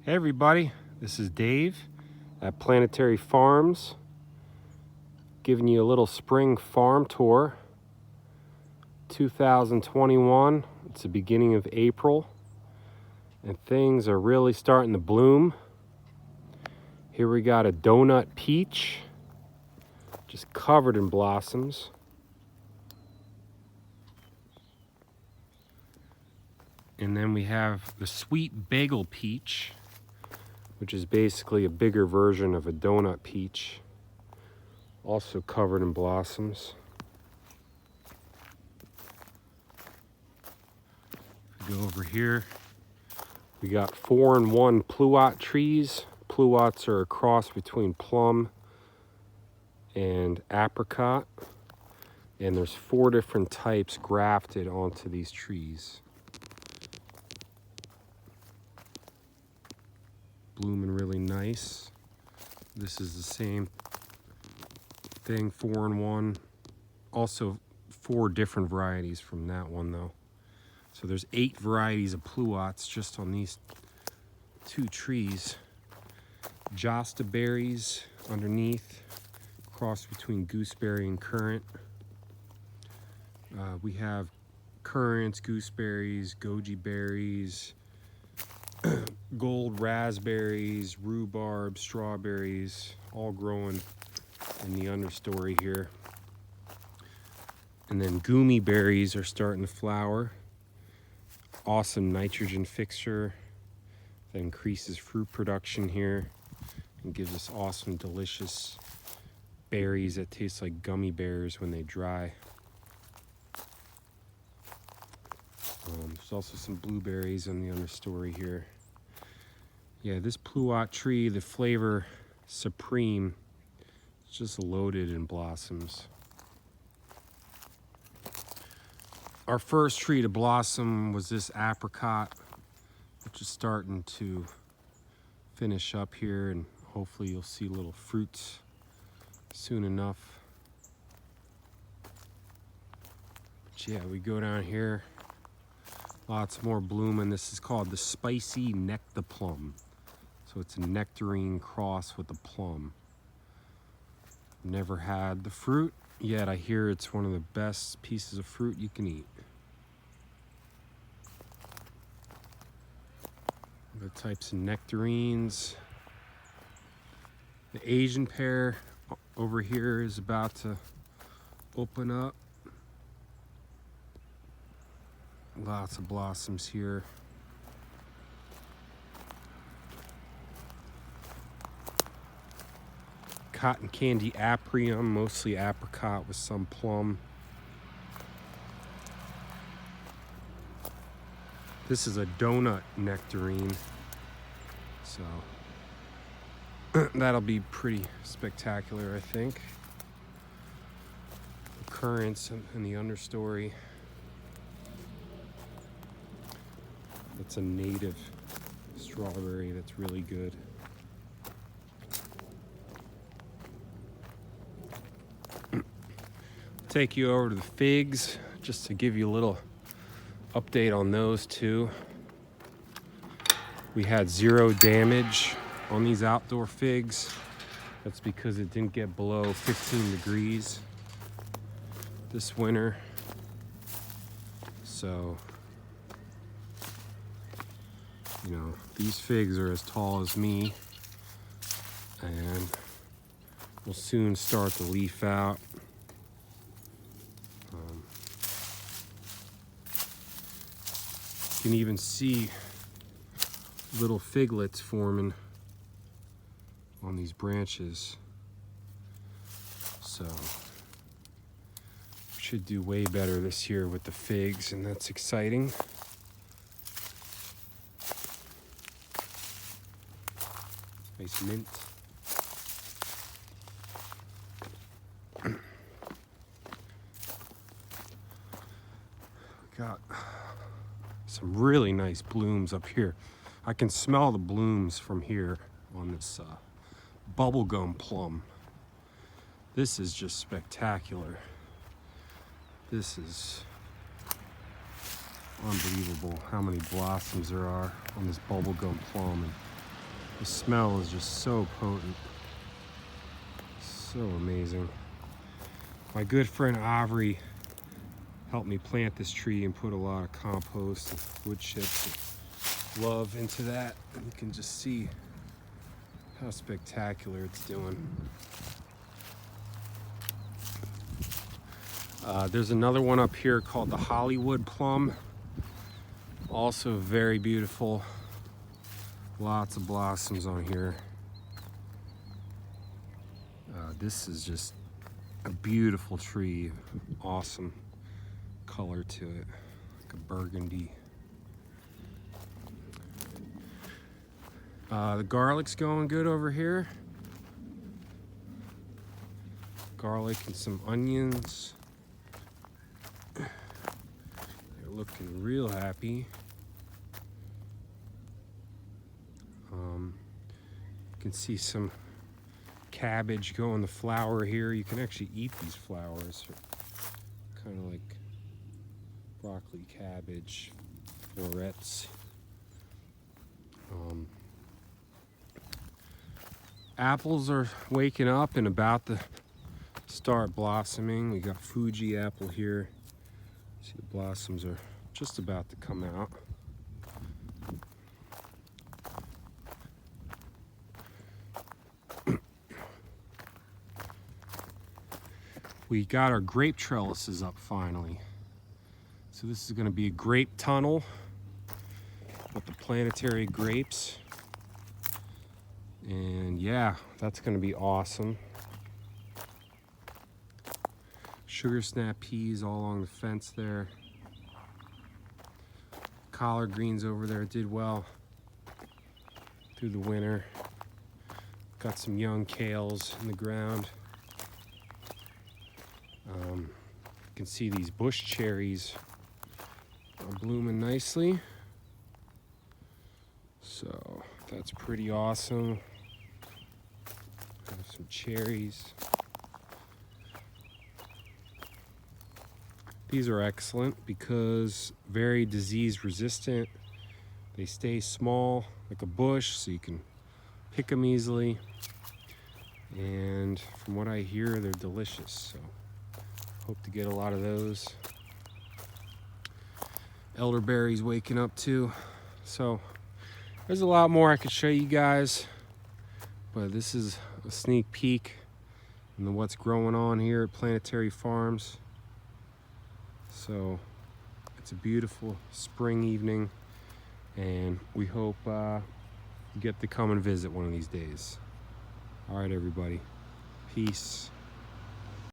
Hey everybody, this is Dave at Planetary Farms, giving you a little spring farm tour. 2021, it's the beginning of April, and things are really starting to bloom. Here we got a donut peach, just covered in blossoms. And then we have the sweet bagel peach, which is basically a bigger version of a donut peach, also covered in blossoms. If we go over here, we got 4-in-1 pluot trees. Pluots are a cross between plum and apricot, and there's 4 different types grafted onto these trees. Blooming really nice. This is the same thing, 4-in-1. Also 4 different varieties from that one though. So there's 8 varieties of pluots just on these 2 trees. Josta berries underneath, cross between gooseberry and currant. We have currants, gooseberries, goji berries, gold raspberries, rhubarb, strawberries, all growing in the understory here. And then gummy berries are starting to flower. Awesome nitrogen fixture that increases fruit production here and gives us awesome, delicious berries that taste like gummy bears when they dry. There's also some blueberries on the understory here. Yeah, this pluot tree, the flavor supreme, it's just loaded in blossoms. Our first tree to blossom was this apricot, which is starting to finish up here, and hopefully you'll see little fruits soon enough. But yeah, we go down here, lots more blooming. This is called the spicy Nectar plum. So it's a nectarine cross with a plum. Never had the fruit, yet I hear it's one of the best pieces of fruit you can eat. The types of nectarines. The Asian pear over here is about to open up. Lots of blossoms here. Cotton candy aprium, mostly apricot with some plum. This is a donut nectarine, so that'll be pretty spectacular, I think. The currants in the understory. It's a native strawberry that's really good. Take you over to the figs just to give you a little update on those two. We had 0 damage on these outdoor figs. That's because it didn't get below 15 degrees this winter. So, you know, these figs are as tall as me and will soon start to leaf out. You can even see little figlets forming on these branches. So we should do way better this year with the figs, and that's exciting. Nice mint. Got some really nice blooms up here. I can smell the blooms from here on this bubblegum plum. This is just spectacular. This is unbelievable how many blossoms there are on this bubblegum plum. And The smell is just so potent. So amazing. My good friend Avery helped me plant this tree and put a lot of compost and wood chips and love into that. And you can just see how spectacular it's doing. There's another one up here called the Hollywood Plum. Also very beautiful. Lots of blossoms on here. This is just a beautiful tree. Awesome color to it, like a burgundy. The garlic's going good over here. Garlic and some onions. They're looking real happy. You can see some cabbage going the flower here. You can actually eat these flowers. Kind of like broccoli, cabbage, florets. Apples are waking up and about to start blossoming. We got Fuji Apple here. See, the blossoms are just about to come out. We got our grape trellises up finally. So this is going to be a grape tunnel with the planetary grapes. And yeah, that's going to be awesome. Sugar snap peas all along the fence there. Collard greens over there did well through the winter. Got some young kales in the ground. You can see these bush cherries are blooming nicely. So that's pretty awesome. Have some cherries. These are excellent because very disease resistant. They stay small like a bush, so you can pick them easily. And from what I hear, they're delicious. So hope to get a lot of those. Elderberries waking up too. So there's a lot more I could show you guys, but this is a sneak peek into what's growing on here at Planetary Farms. So it's a beautiful spring evening, and we hope you get to come and visit one of these days. All right, everybody. Peace.